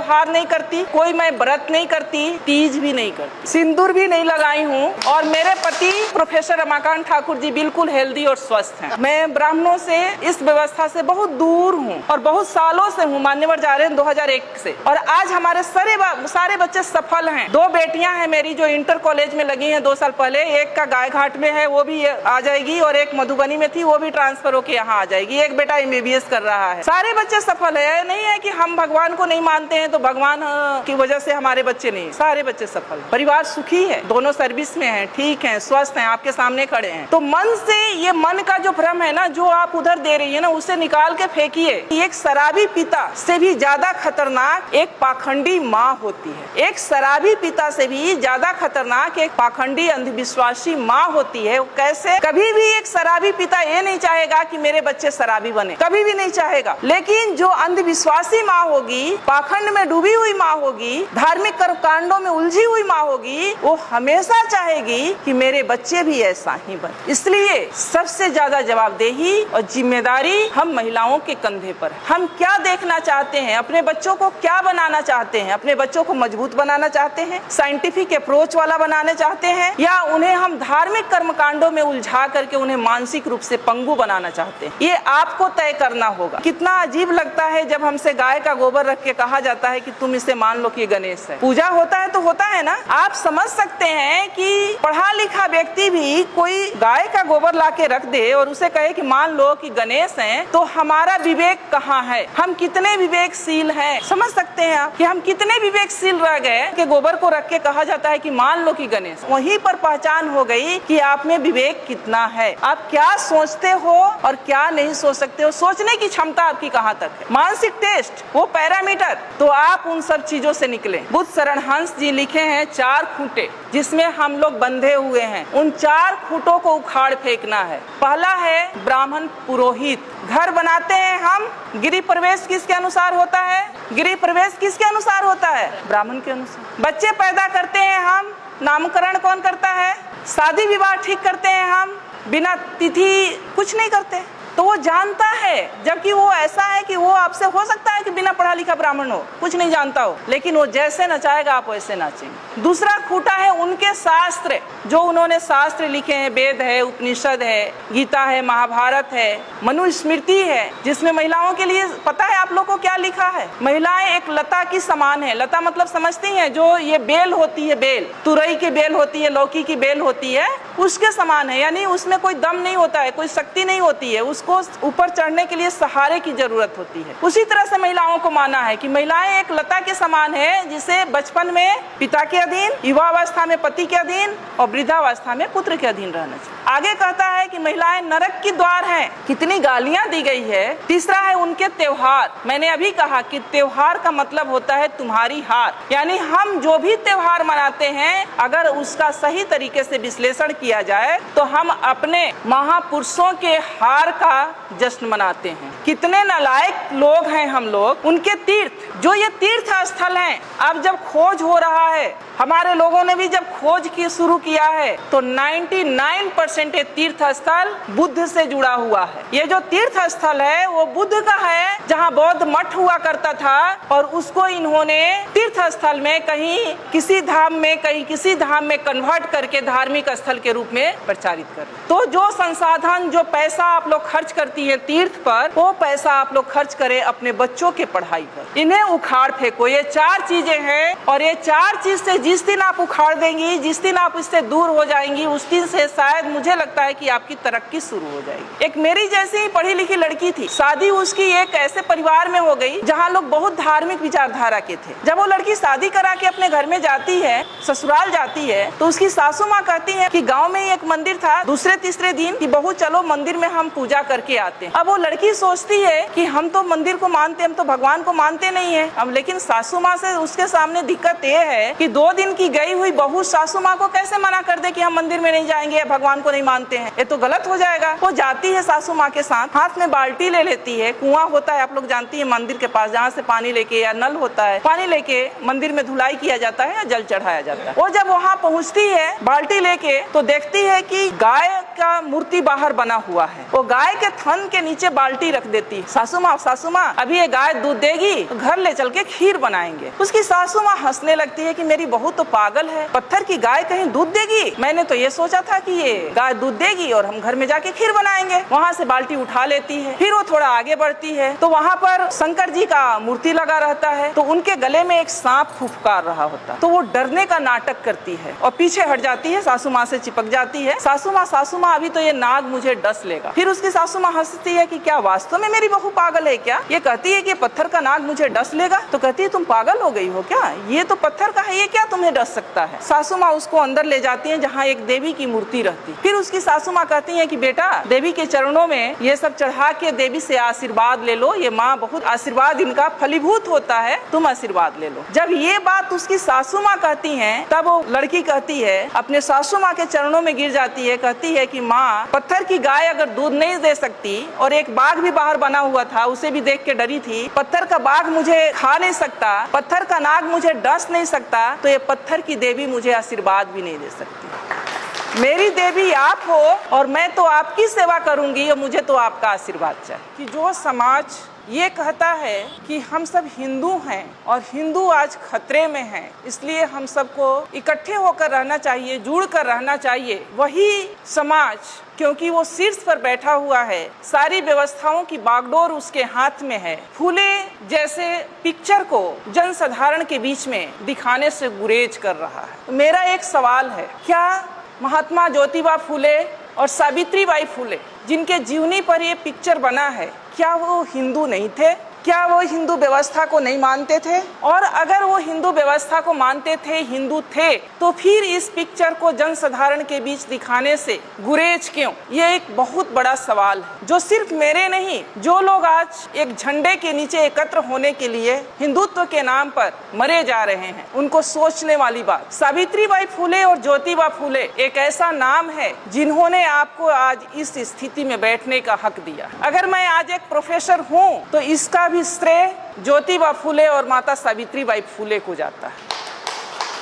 त्योहार नहीं करती, कोई मैं व्रत नहीं करती, तीज भी नहीं करती, सिंदूर भी नहीं लगाई हूँ। और मेरे पति प्रोफेसर रमाकांत ठाकुर जी बिल्कुल हेल्दी और स्वस्थ हैं। मैं ब्राह्मणों से, इस व्यवस्था से बहुत दूर हूँ और बहुत सालों से हूँ, मान्यवर जा रहे हैं 2001 से। और आज हमारे सारे बच्चे सफल हैं। 2 बेटियां हैं मेरी जो इंटर कॉलेज में लगी हैं 2 साल पहले। एक का गायघाट में है, वो भी आ जाएगी, और एक मधुबनी में थी, वो भी ट्रांसफर होके यहाँ आ जाएगी। एक बेटा MBBS कर रहा है। सारे बच्चे सफल है। नहीं है कि हम भगवान को नहीं मानते हैं तो भगवान की वजह से हमारे बच्चे नहीं, सारे बच्चे सफल। परिवार सुखी है, दोनों सर्विस में हैं, ठीक हैं, स्वस्थ हैं, आपके सामने खड़े हैं। तो मन से, ये मन का जो भ्रम है ना, जो आप उधर दे रही है ना, उसे निकाल के फेंकिए। एक शराबी पिता से भी ज्यादा खतरनाक एक पाखंडी माँ होती है। एक शराबी पिता से भी ज्यादा खतरनाक एक पाखंडी अंधविश्वासी माँ होती है। कैसे? कभी भी एक शराबी पिता ये नहीं चाहेगा कि मेरे बच्चे शराबी बने, कभी भी नहीं चाहेगा। लेकिन जो अंधविश्वासी माँ होगी, पाखंड में डूबी हुई माँ होगी, धार्मिक कर्मकांडों में उलझी हुई माँ होगी, वो हमेशा चाहेगी कि मेरे बच्चे भी ऐसा ही बने। इसलिए सबसे ज्यादा जवाबदेही और जिम्मेदारी हम महिलाओं के कंधे पर है। हम क्या देखना चाहते हैं, अपने बच्चों को क्या बनाना चाहते हैं? अपने बच्चों को मजबूत बनाना चाहते हैं, साइंटिफिक अप्रोच वाला बनाना चाहते हैं, या उन्हें हम धार्मिक कर्मकांडों में उलझा करके उन्हें मानसिक रूप से पंगु बनाना चाहते हैं? ये आपको तय करना होगा। कितना अजीब लगता है जब हमसे गाय का गोबर रख के कहा जाता है कि तुम इसे मान लो कि गणेश है। पूजा होता है तो होता है ना। आप समझ सकते हैं कि पढ़ा लिखा व्यक्ति भी कोई गाय का गोबर ला के रख दे और उसे कहे कि मान लो कि गणेश हैं, तो हमारा विवेक कहाँ है? हम कितने विवेकशील हैं? समझ सकते हैं आप कि हम कितने विवेकशील रह गए कि गोबर को रख के कहा जाता है कि मान लो कि गणेश। वहीं पर पहचान हो गई कि आप में विवेक कितना है, आप क्या सोचते हो और क्या नहीं सोच सकते हो, सोचने की क्षमता आपकी कहाँ तक है। मानसिक टेस्ट, वो पैरामीटर, तो आप उन सब चीजों से निकले। बुद्ध शरण हंस जी लिखे हैं 4 खूंटे जिसमें हम लोग बंधे हुए हैं। उन 4 खूंटों को उखाड़ फेंकना है। पहला है ब्राह्मण पुरोहित। घर बनाते हैं हम, गृह प्रवेश किसके अनुसार होता है? गृह प्रवेश किसके अनुसार होता है? ब्राह्मण के अनुसार। बच्चे पैदा करते हैं हम, नामकरण कौन करता है? शादी विवाह ठीक करते हैं हम, बिना तिथि कुछ नहीं करते। तो वो जानता है, जबकि वो ऐसा है कि वो आपसे हो सकता है कि बिना पढ़ा लिखा ब्राह्मण हो, कुछ नहीं जानता हो, लेकिन वो जैसे नचाएगा आप वैसे नाचेंगे। दूसरा खूंटा है उनके शास्त्र, जो उन्होंने शास्त्र लिखे हैं। वेद है, उपनिषद है, गीता है, महाभारत है, मनुस्मृति है, जिसमें महिलाओं के लिए पता है आप लोग को क्या लिखा है? महिलाएं एक लता की समान है। लता मतलब समझती हैं, जो ये बेल होती है, बेल तुरई की बेल होती है, लौकी की बेल होती है, उसके समान है। यानी उसमें कोई दम नहीं होता है, कोई शक्ति नहीं होती है, उसको ऊपर चढ़ने के लिए सहारे की जरूरत होती है। उसी तरह से महिलाओं को माना है कि महिलाएं एक लता के समान है, जिसे बचपन में पिता के अधीन, युवावस्था में पति के अधीन और वृद्धावस्था में पुत्र के अधीन रहना चाहिए। आगे कहता है कि महिलाएं नरक की द्वार हैं। कितनी गालियां दी गई है। तीसरा है उनके त्योहार। मैंने अभी कहा कि त्योहार का मतलब होता है तुम्हारी हार, यानी हम जो भी त्योहार मनाते हैं, अगर उसका सही तरीके से विश्लेषण किया जाए तो हम अपने महापुरुषों के हार का जश्न मनाते हैं। कितने नालायक लोग हैं हम लोग। उनके तीर्थ, जो ये तीर्थ स्थल हैं, अब जब खोज हो रहा है, हमारे लोगों ने भी जब खोज की शुरू किया है, तो 99% ये तीर्थ स्थल बुद्ध से जुड़ा हुआ है। ये जो तीर्थ स्थल है वो बुद्ध का है, जहाँ बौद्ध मठ हुआ करता था, और उसको इन्होंने तीर्थ स्थल में कहीं किसी धाम में, कहीं किसी धाम में कन्वर्ट करके धार्मिक स्थल के रूप में प्रचारित कर। तो जो संसाधन, जो पैसा आप लोग खर्च करती है तीर्थ पर, वो पैसा आप लोग खर्च करें अपने बच्चों के पढ़ाई पर। इन्हें उखाड़ फेंको। ये 4 चीजें हैं, और ये 4 चीज से जिस दिन आप उखाड़ देंगी, जिस दिन आप इससे दूर हो जाएंगी, उस दिन से शायद मुझे लगता है कि आपकी तरक्की शुरू हो जाएगी। एक मेरी जैसी ही पढ़ी लिखी लड़की थी, शादी उसकी एक ऐसे परिवार में हो गई जहाँ लोग बहुत धार्मिक विचारधारा के थे। जब वो लड़की शादी करा के अपने घर में जाती है, ससुराल जाती है, तो उसकी सासू माँ कहती है कि गाँव में ही एक मंदिर था, दूसरे तीसरे दिन कि बहू चलो मंदिर में हम पूजा करके आते हैं। अब वो लड़की सोचती है कि हम तो मंदिर को मानते, हम तो भगवान को मानते नहीं है। अब लेकिन सासू माँ से उसके सामने दिक्कत ये है कि 2 दिन की गई हुई बहू सासू माँ को कैसे मना कर दे कि हम मंदिर में नहीं जाएंगे, भगवान को नहीं मानते हैं, ये तो गलत हो जाएगा। वो जाती है सासू माँ के साथ, हाथ में बाल्टी ले लेती है, कुआं होता है आप लोग जानती है मंदिर के पास, जहाँ से पानी लेके, या नल होता है, पानी लेके मंदिर में धुलाई किया जाता है या जल चढ़ाया जाता है। वो जब वहाँ पहुँचती है बाल्टी लेके, तो देखती है कि गाय का मूर्ति बाहर बना हुआ है। वो गाय के थन के नीचे बाल्टी रख देती। सासू माँ अभी ये गाय दूध देगी तो घर ले चल के खीर बनाएंगे। उसकी सासू माँ हंसने लगती है कि मेरी बहू तो पागल है, पत्थर की गाय कहीं दूध देगी? मैंने तो ये सोचा था कि ये गाय दूध देगी और हम घर में जाके खीर बनाएंगे। वहाँ से बाल्टी उठा लेती है। फिर वो थोड़ा आगे बढ़ती है तो वहाँ पर शंकर जी का मूर्ति लगा रहता है, तो उनके गले में एक सांप फुफकार रहा होता है। तो वो डरने का नाटक करती है और पीछे हट जाती है, सासू माँ से चिपक जाती है। सासू माँ अभी तो ये नाग मुझे डस लेगा। फिर उसकी सासू माँ हंसती है कि क्या वास्तव में मेरी बहू पागल है क्या? ये कहती है कि पत्थर का नाग मुझे डस लेगा। तो कहती है तुम पागल हो गई हो क्या? ये तो पत्थर का है, ये क्या तुम्हें डस सकता है? सासू माँ उसको अंदर ले जाती है जहाँ एक देवी की मूर्ति रहती। फिर उसकी सासू माँ कहती है कि बेटा देवी के चरणों में ये सब चढ़ा के देवी से आशीर्वाद ले लो, ये माँ बहुत आशीर्वाद इनका फलीभूत होता है, तुम आशीर्वाद ले लो। जब ये बात उसकी सासू माँ कहती है तब वो लड़की कहती है, अपने सासू माँ के चरणों में गिर जाती है, कहती है कि माँ पत्थर की गाय अगर दूध नहीं दे सकती और एक बाघ भी बाहर बना हुआ था उसे भी देख के डरी थी, पत्थर का बाघ मुझे खा नहीं सकता, पत्थर का नाग मुझे डस नहीं सकता, तो ये पत्थर की देवी मुझे आशीर्वाद भी नहीं दे सकती। मेरी देवी आप हो और मैं तो आपकी सेवा करूंगी और मुझे तो आपका आशीर्वाद चाहिए। कि जो समाज ये कहता है कि हम सब हिंदू हैं और हिंदू आज खतरे में हैं, इसलिए हम सबको इकट्ठे होकर रहना चाहिए, जुड़ कर रहना चाहिए, वही समाज क्योंकि वो शीर्ष पर बैठा हुआ है, सारी व्यवस्थाओं की बागडोर उसके हाथ में है, फूले जैसे पिक्चर को जनसाधारण के बीच में दिखाने से गुरेज कर रहा है। मेरा एक सवाल है, क्या महात्मा ज्योतिबा फूले और सावित्रीबाई फूले जिनके जीवनी पर ये पिक्चर बना है, क्या वो हिंदू नहीं थे? क्या वो हिंदू व्यवस्था को नहीं मानते थे? और अगर वो हिंदू व्यवस्था को मानते थे, हिंदू थे, तो फिर इस पिक्चर को जनसाधारण के बीच दिखाने से गुरेज क्यों? ये एक बहुत बड़ा सवाल है जो सिर्फ मेरे नहीं, जो लोग आज एक झंडे के नीचे एकत्र होने के लिए हिंदुत्व के नाम पर मरे जा रहे हैं, उनको सोचने वाली बात। सावित्रीबाई फूले और ज्योतिबा फूले एक ऐसा नाम है जिन्होंने आपको आज इस स्थिति में बैठने का हक दिया। अगर मैं आज एक प्रोफेसर हूँ तो इसका भी श्रेय ज्योतिबा फूले और माता सावित्रीबाई फूले को जाता है।